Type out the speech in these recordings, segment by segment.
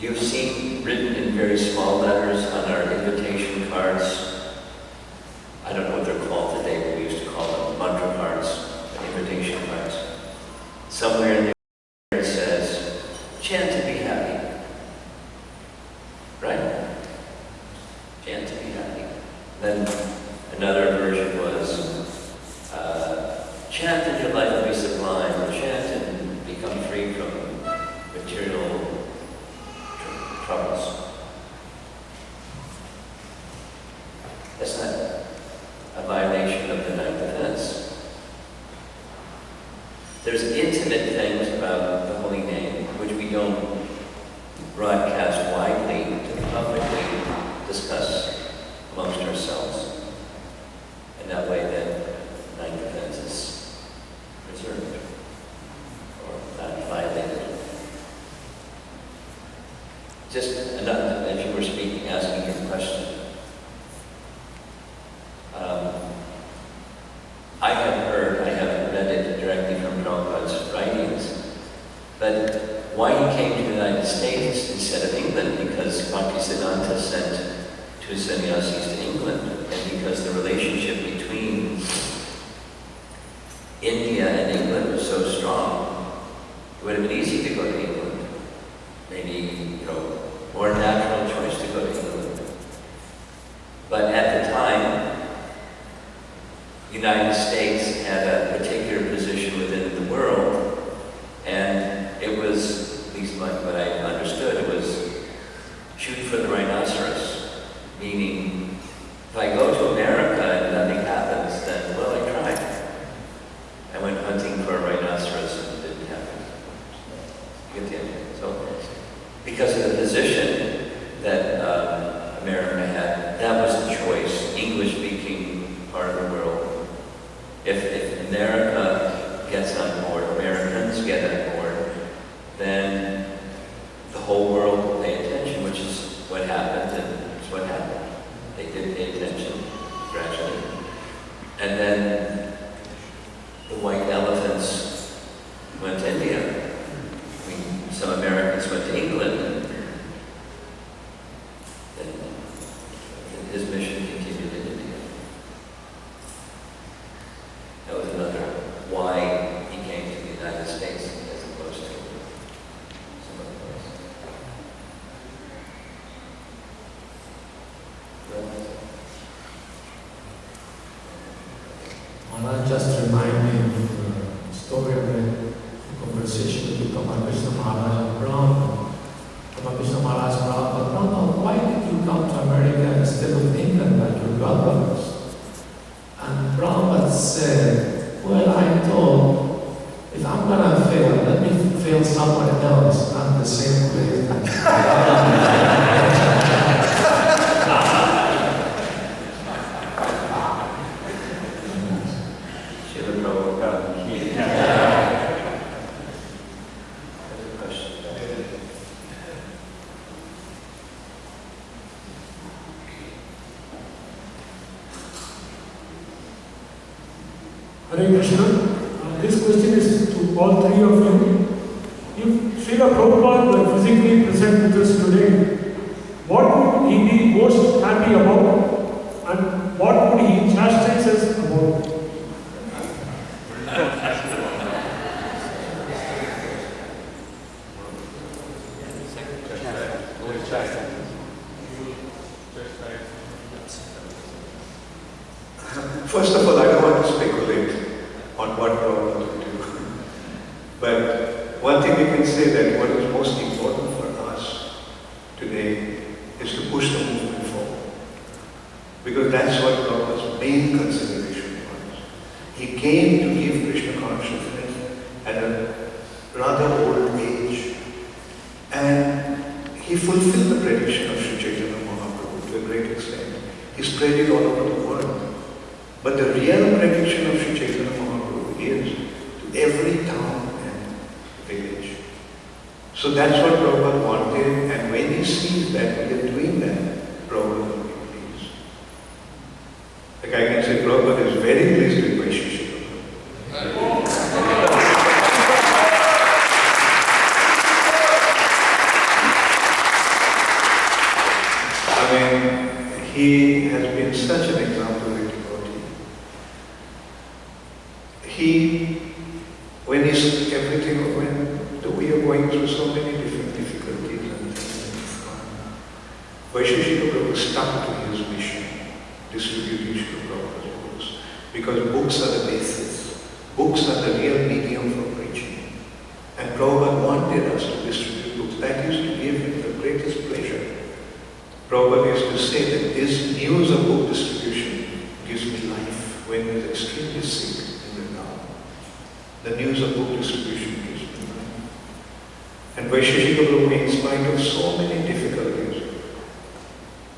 You've seen written in very small letters on our invitation cards. I don't know what they're called today, but we used to call them mantra cards, invitation cards. Somewhere in there it says, chant to be happy. Right? Chant to be happy. Then another version was, chant that your life will be sublime, or chant and become free from material troubles. That's not a violation of the ninth offense. There's intimate things about the holy name which we don't broadcast widely to publicly discuss amongst ourselves. And that way then the ninth offense is preserved or not violated. Just another, as you were speaking, asking your question. I have heard, I haven't read it directly from Prabhupada's writings, but why he came to the United States instead of England, because Bhaktisiddhanta sent two sannyasis to England, and because the relationship between India and England was so strong, it would have been easy to go to England. Maybe, more natural choice to go to England. But at the time, the United States had a particular position within the world, and it was, at least what I understood, it was shoot for the rhinoceros, meaning if I go to America and nothing happens, then, well, I tried. I went hunting for a rhinoceros and it didn't happen. You get the idea? So, because of the position that America had, that was the choice, English-speaking part of the world. If America gets on board, Americans get on board, then the whole world will pay attention, which is what happened, and it's what happened. They did pay attention, gradually. And then the white elephants went to India. I mean, some Americans went to England, and his mission continued in India. That was another why he came to the United States as opposed to some other place. Maharaj just reminded me of the story of the conversation with Krishna Maharaj and Brahma. Krishna Maharaj asked Brahma, why did you come to America instead of England like your godbrothers? And Brahma said, well, I thought, if I'm going to fail, let me fail somewhere else, not the same place. Hare Krishna. This question is to all three of you. If Srila Prabhupada were physically present with us today, what would he be most happy about and what would he chastise us about? First of all, I don't want to speculate on what Prabhupada will do. But one thing we can say that what is most important for us today is to push the movement forward. Because that's what Prabhupada's main consideration was. He came to give Krishna consciousness at a rather old age. And he fulfilled the prediction of Sri Chaitanya Mahaprabhu to a great extent. He spread it all over the world. But the real prediction of Sri Chaitanya Mahaprabhu is to every town and village. So that's what Prabhupada wanted, and when he sees that we are doing that, Prabhupada will be pleased. Like I can say, Prabhupada is very pleased with Vaisheshika. when is everything, when we are going through so many different difficulties and things, Vaisheshika Prabhu stuck to his mission, distributing Srila Prabhupada's books, because books are the basis. Books are the real medium for preaching. And Prabhupada wanted us to distribute books. That used to give him the greatest pleasure. Prabhupada used to say that this news of book distribution gives me life when he was extremely sick in the town. The news of book distribution gives me life. And Vaisheshika Prabhu, in spite of so many difficulties,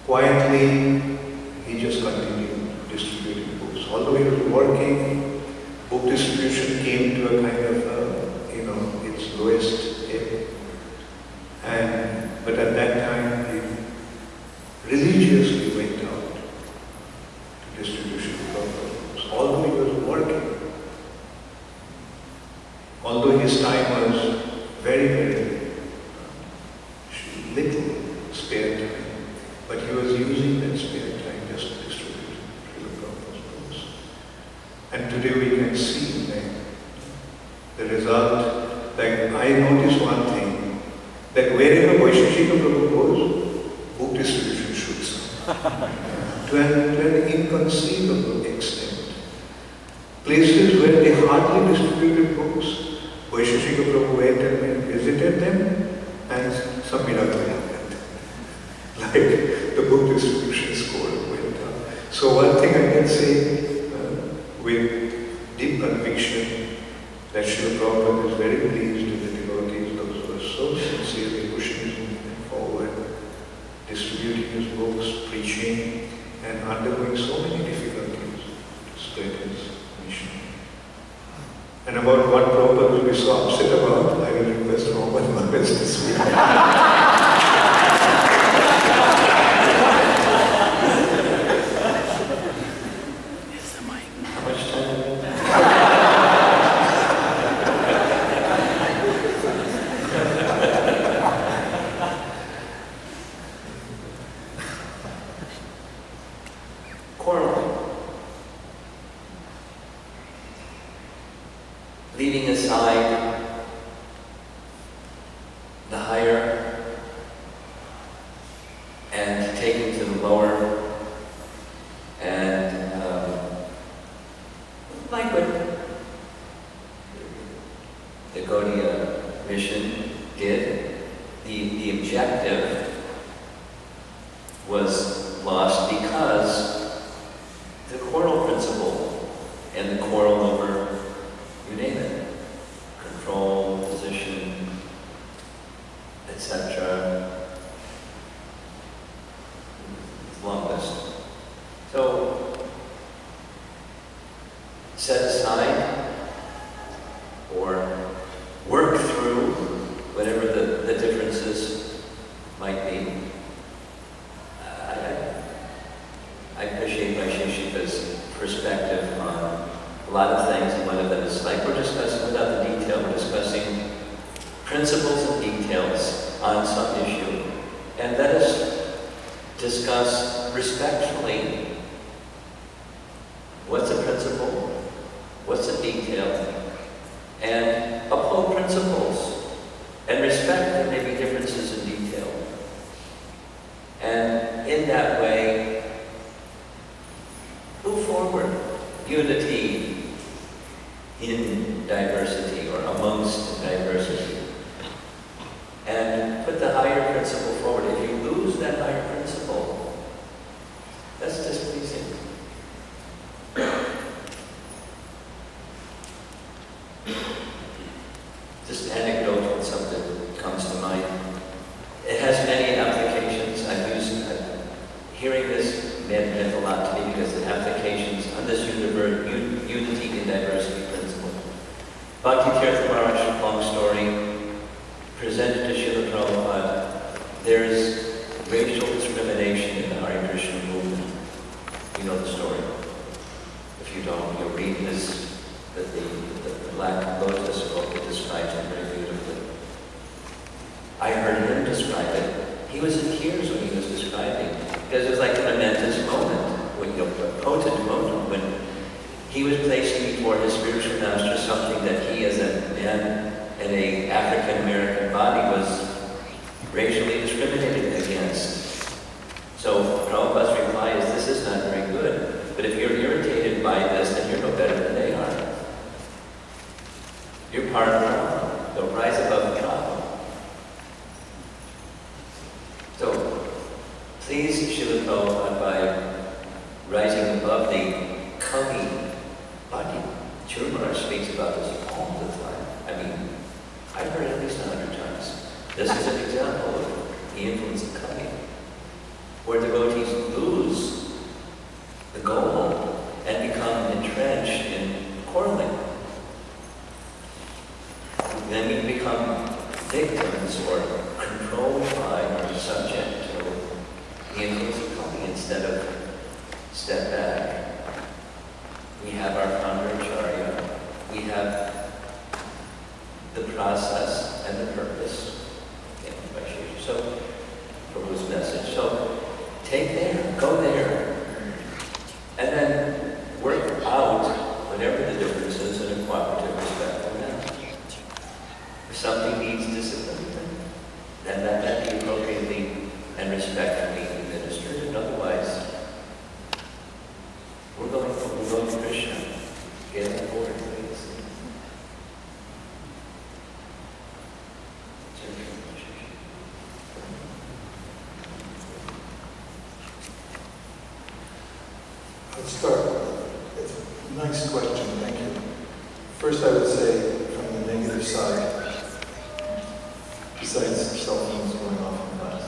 quietly, he just continued distributing books. Although he was working, book distribution came to a kind of, its lowest ebb. But at that time, he religiously went out to distribution of books. Although he was working, although his time was very, very little spare time, but he was using that spare time just to distribute Srila Prabhupada's books. And today we can see the result. Like I noticed one thing, that wherever Vaisheshika Prabhu goes, book distribution shoots up to an inconceivable extent. Places where they hardly distributed books, Vaisheshika Prabhu went and visited them, and some miracle happened. Like the book distribution score went up. So one thing I can say with deep conviction, that Srila Prabhupada is very pleased with the devotees, those who are so sincerely pushing his movement forward, distributing his books, preaching, and undergoing so many difficulties to spread his mission. And about what Prabhupada will be so upset about, I will request Prabhupada Maharaj to speak. How much time? Leaving aside the higher and taking to the lower, and like what the Gaudiya mission did, the objective was lost because the quarrel principle and the quarrel over, you name it, control, position, etc. Long list. So, set aside or work through whatever the differences might be. I appreciate Vaisheshika's perspective on a lot of things, and one of them is like we're discussing without the detail, we're discussing principles and details on some issue, and let us discuss respectfully what's a principle, what's a detail, and uphold principles and respect there may be differences in detail. And in that way, move forward. Unity in diversity or amongst diversity. And put the higher principle forward. If you lose that higher principle, that's displeasing. Just anecdotal, something comes to mind. It has many applications. Hearing this meant a lot to me because the applications on this unity in diversity principle. Bhakti Tirtha Maharaj, long story, presented to Srila Prabhupada. There is racial discrimination in the Hare Krishna movement. You know the story. If you don't, you'll read this, that the Black Lotus book describes it very beautifully. I heard him describe it. He was in tears when he was describing, because it was like a momentous moment, a potent moment when he was placing before his spiritual master something that he as a man in a African American body was racially discriminated against. So Prabhupada's reply is, this is not very good. But if you're irritated by this, then you're no better than they are. You're part of the problem. Don't rise above the problem. So please, Srila Prabhupada, by rising above the kami body. Churmar speaks about this all the time. I mean, I've heard it at least 100 times. This is an example of the influence of kami, where devotees lose the goal and become entrenched in quarreling. Then we become victims or controlled by or subject to the influence of kami instead of step back. We have our founder Acharya, we have the process and the purpose. So, Prabhu's message. So, take there, go there, and then work out whatever the differences in a cooperative, respectful manner. If something needs discipline, then that be appropriately and respectfully administered, and otherwise, we're going to Krishna. Get on board, please. Let's start. It's a nice question, thank you. First, I would say from the negative side, besides cell phones going off in class.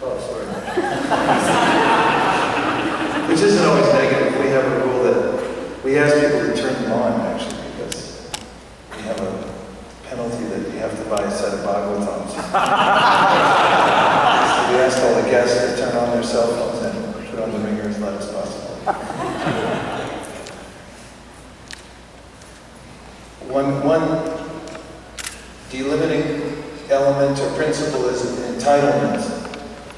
Oh, sorry. Which isn't always negative. We have a rule that we ask people to turn them on, actually, because we have a penalty that you have to buy a set of Bhagavatams. So we ask all the guests to turn on their cell phones and put on the ringer as loud as possible. One delimiting element or principle is entitlement.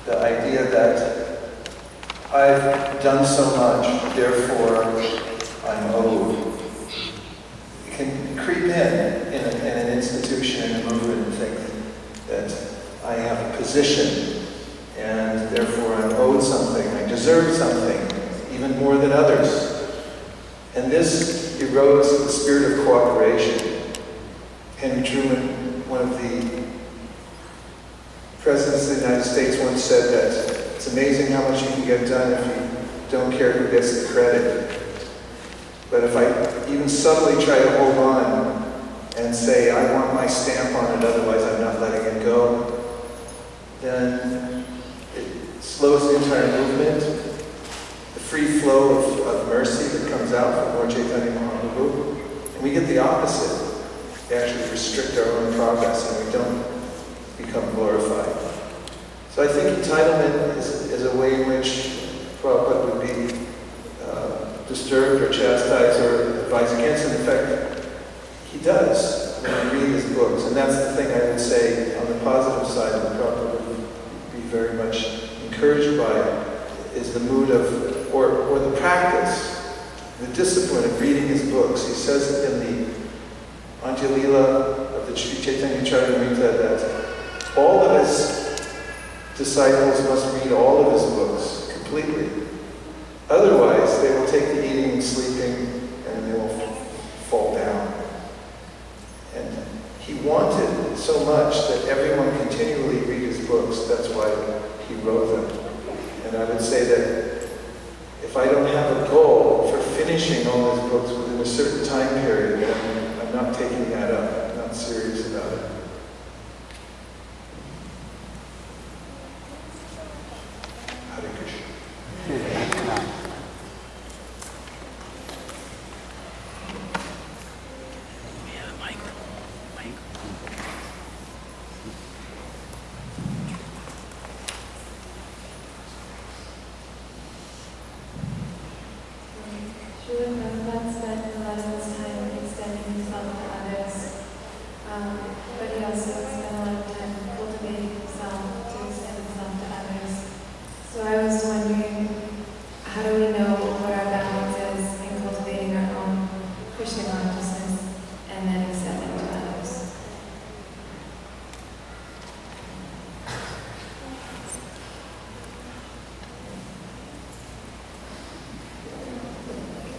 The idea that I've done so much, therefore I'm owed. It can creep in an institution, in a movement, and think that I have a position, and therefore I'm owed something, I deserve something, even more than others. And this erodes the spirit of cooperation. Henry Truman, one of the presidents of the United States, once said that it's amazing how much you can get done if you don't care who gets the credit. But if I even subtly try to hold on and say, I want my stamp on it, otherwise I'm not letting it go, then it slows the entire movement. The free flow of mercy that comes out from Lord Chaitanya Mahaprabhu. And we get the opposite. We actually restrict our own progress and we don't become glorified. So I think entitlement is a way in which Prabhupada would be disturbed or chastised or advised against. And in fact, he does when I read his books. And that's the thing I would say on the positive side that Prabhupada would be very much encouraged by, is the mood of, or the practice, the discipline of reading his books. He says in the Anjalila of the Sri Chaitanya Charitamrita that all of his disciples must read all of his books completely. Otherwise, they will take the eating and sleeping and they will fall down. And he wanted so much that everyone continually read his books. That's why he wrote them. And I would say that if I don't have a goal for finishing all his books within a certain time period, then I'm not taking that up. I'm not serious about it. Hare Krishna. Srila Prabhupada spent a lot of his time Krishna consciousness and then extending to others.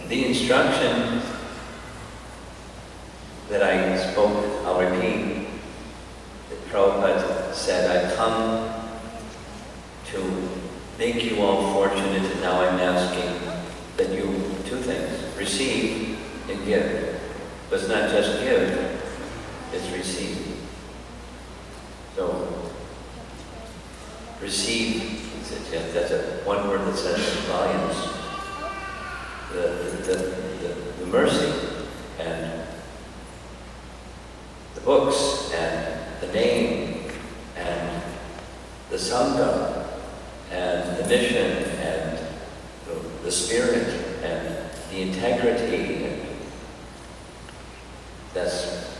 The instruction that I spoke, I'll repeat, that Prabhupada said, I come to make you all fortunate, and now I'm asking that you, two things, receive and give. But it's not just give, it's receive. So, receive, that's one word that says volumes. The mercy and the books and the name and the sangha and the mission and the spirit and the integrity, and that's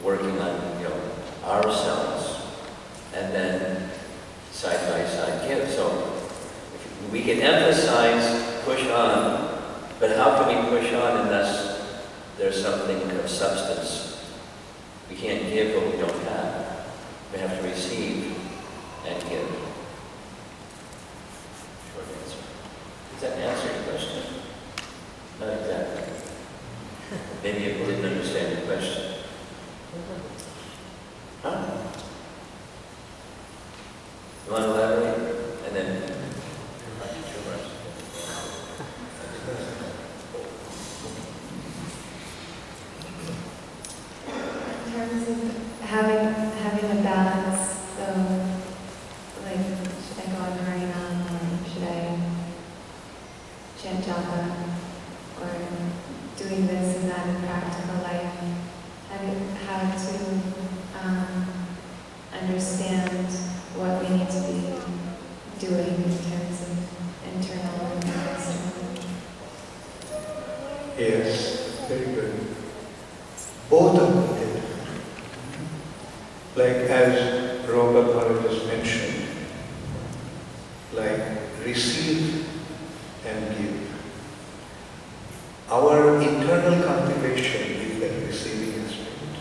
working on ourselves, and then side by side give. So if we can emphasize, push on. But how can we push on unless there's something of substance? We can't give what we don't have. We have to receive and give. Short answer. Does that answer your question? Not exactly. Maybe you didn't understand the question. Huh? You want to elaborate? And then having a balance, so like, should I go on Harinam, or should I chant japa, or doing this and that in practical life? How to understand what we need to be doing in terms of internal and external. Yes, very good. Both of it. Like as Prabhupada just mentioned, like receive and give. Our internal cultivation is that receiving aspect.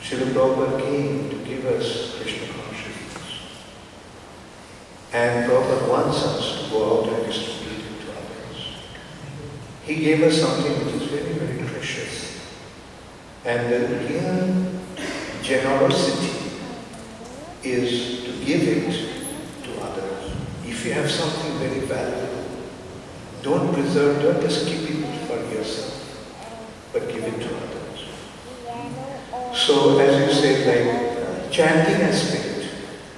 Srila Prabhupada came to give us Krishna consciousness. And Prabhupada wants us to go out and distribute it to others. He gave us something which is very, very precious. And the real generosity is to give it to others. If you have something very valuable, don't preserve, don't just keep it for yourself, but give it to others. So as you said, like chanting aspect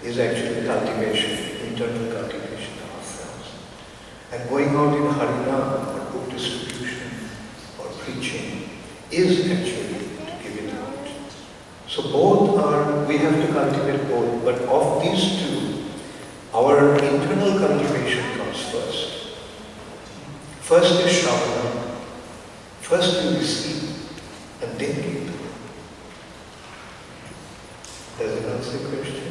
is actually cultivation, internal cultivation of ourselves. And going out in Harinam or book distribution or preaching is actually to give it out. So both are, we have to cultivate both, but of these two, our internal cultivation comes first. First is Shravana. First you receive and then give. Does it answer the question?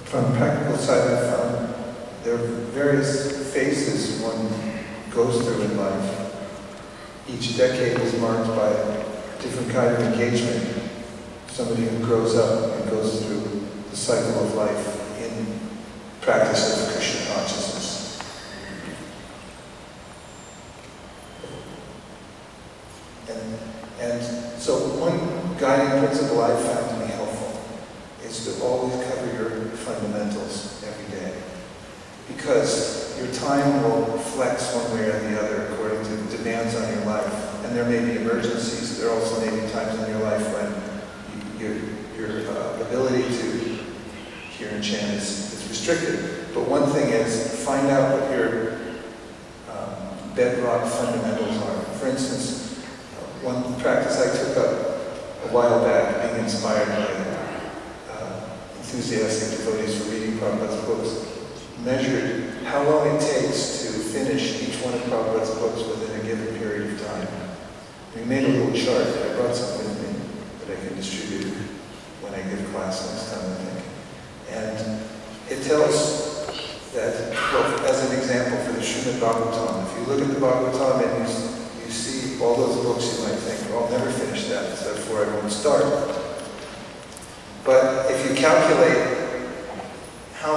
From a practical side, I found there are various phases one goes through in life. Each decade is marked by a different kind of engagement. Somebody who grows up and goes through the cycle of life in practice of Krishna consciousness. And so one guiding principle I found to be helpful is to always cover your fundamentals every day. Because your time will flex one way or the other according to the demands on your life. And there may be emergencies. There also may be times in your life when your ability to hear and chant is restricted. But one thing is, find out what your bedrock fundamentals are. For instance, one practice I took up a while back, being inspired by enthusiastic devotees for reading Prabhupada's books, measured how long it takes to finish each one of Prabhupada's books within a given period of time. We made a little chart. I brought some with me that I can distribute when I give class next time, I think. And it tells that, well, as an example for the Srimad Bhagavatam, if you look at the Bhagavatam and you see all those books, you might think, well, I'll never finish that, so therefore I won't start. But if you calculate how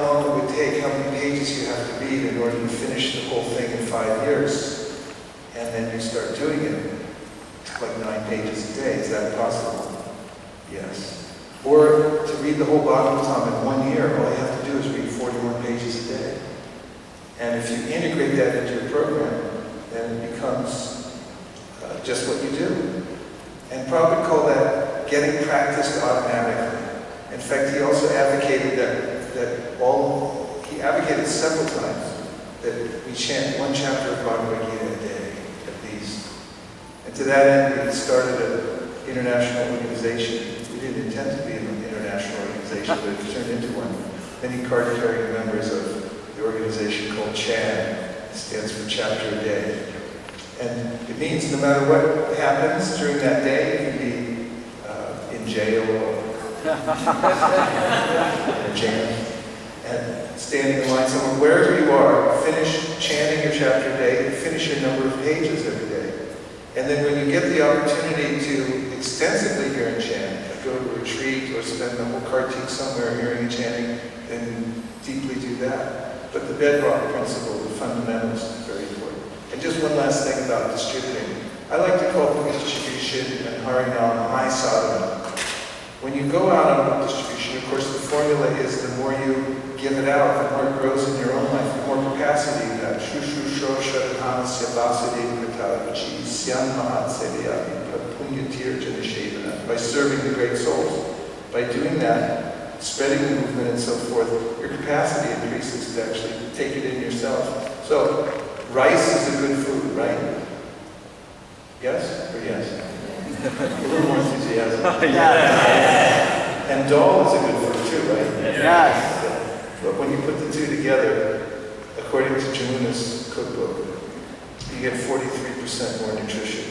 long it would take, how many pages you have to read in order to finish the whole thing in 5 years, and then you start doing it, like 9 pages a day, is that possible? Yes. Or to read the whole Bhagavatam in 1 year, all you have to do is read 41 pages a day. And if you integrate that into your program, then it becomes just what you do. And Prabhupada called that getting practiced automatically. In fact, he also advocated he advocated several times that we chant 1 chapter of Bhagavad Gita a day, at least. And to that end, we started an international organization. We didn't intend to be an international organization, but it turned into one. Many card-carrying members of the organization called CHAN, stands for Chapter a Day. And it means no matter what happens during that day, you can be in jail or in a jam, and standing in line somewhere, wherever you are, finish chanting your chapter a day, and finish your number of pages every day. And then when you get the opportunity to extensively hear and chant, go to a retreat or spend the whole kartik somewhere hearing and chanting, then deeply do that. But the bedrock principle, the fundamentals, is very important. And just one last thing about distributing. I like to call distribution and Harinam high sadhana. When you go out on distribution, of course, the formula is the more you give it out, the more it grows in your own life, the more capacity you have. By serving the great souls. By doing that, spreading the movement and so forth, your capacity increases to actually take it in yourself. So, rice is a good food, right? Yes or yes? A little more enthusiasm. And dal is a good food too, right? Yes. But when you put the two together, according to Jamuna's cookbook, you get 43% more nutrition.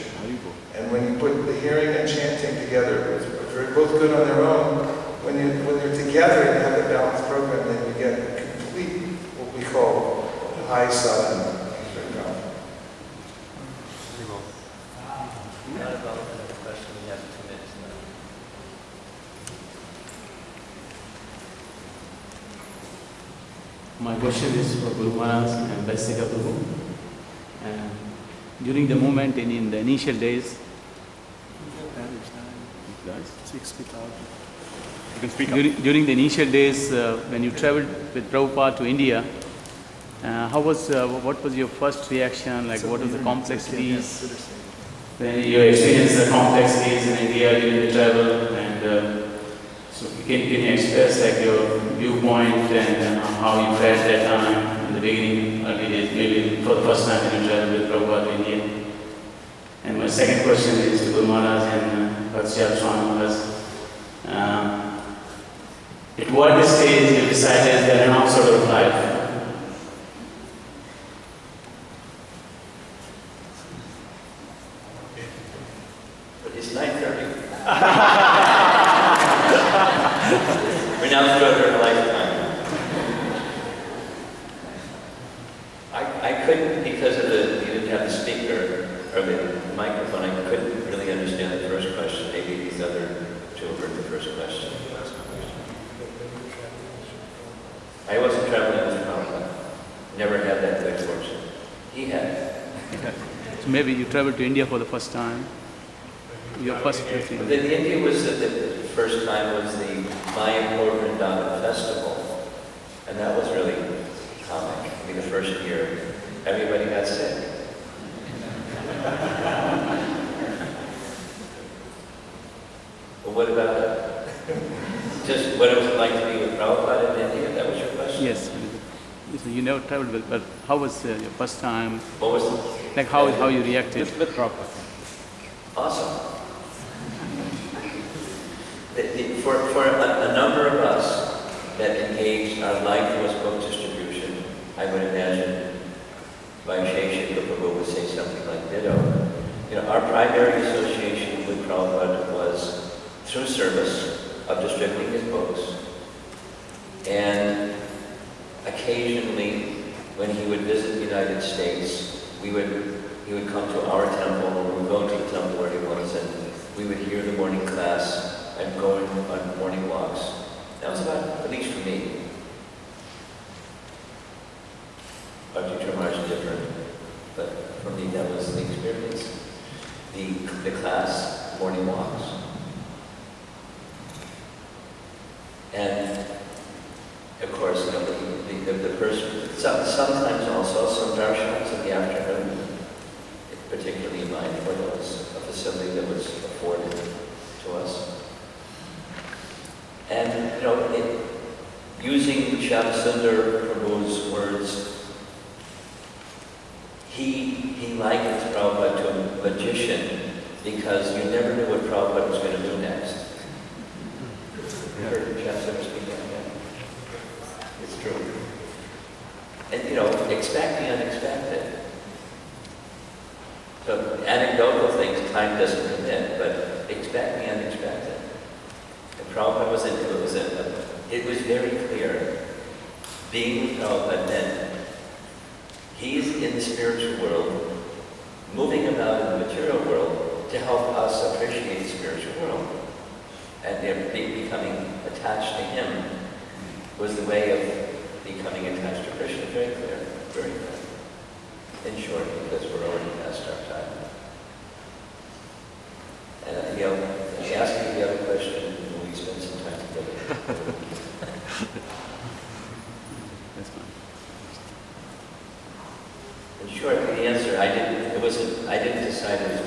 And when you put the hearing and chanting together, they're both good on their own. When they're together and have a balanced program, then you get a complete, what we call high sadhana. Not about the question, we have 2 minutes now. My question is for Guru Maharaj and Vaisika Prabhu. During the movement in the initial days, during the initial days when you traveled with Prabhupada to India, what was your first reaction? Like, what was the complexities? When you experienced the complexities in India during the travel, and so can you express like your viewpoint and how you felt that time in the beginning, early days, maybe for the first time when you traveled with Prabhupada to India? And my second question is to Guru Maharaj and Bhaktiyar Swami Maharaj. At what stage you decided that enough sort of life? But it's 9:30. We're now throughout our lifetime. I couldn't, because you didn't have the speaker or the microphone, I couldn't really understand the first question. Maybe these other two heard the first question. I wasn't traveling with Prabhupada. Never had that good fortune. He had. So maybe you traveled to India for the first time. Your first trip to India. The India was the first time was the Mayapur Vrindavan festival, and that was really comic. I mean, the first year, everybody got sick. Well, what about it? Just what it was like to be with Prabhupada in India? That was your question? Yes. So you never traveled with, but how was your first time? What was it? Like how you reacted? With Prabhupada. Awesome. For a number of us that engaged, our life was book distribution. I would imagine Vaisheshika Prabhu would say something like ditto. Our primary association with Prabhupada was through service of distributing his books and occasionally we would visit the United States, he would come to our temple, or we would go to the temple where he was, and we would hear the morning class and go on morning walks. That was about, at least for me. Dr. Marsh is different, but for me that was the experience. The class, morning walks. And of course, you know, the person, sometimes also some darshanats in the afternoon, particularly in mine, where there was a facility that was afforded to us. And, you know, using Shyamsundar Prabhu's words, he likens Prabhupada to a magician because you never knew what Prabhupada was going to do next. You heard Shyamsundar speak like that? It's true. And, you know, expect the unexpected. So anecdotal things, time doesn't permit, but expect the unexpected. And Prabhupada it was very clear. Being with Prabhupada meant he's in the spiritual world, moving about in the material world to help us appreciate the spiritual world. And becoming attached to him was the way of becoming attached to Krishna. Very clear, very clear. In short, because we're already past our time. And, you know, ask me the other question when we spend some time together. That's fine. In short, the answer, I didn't decide it was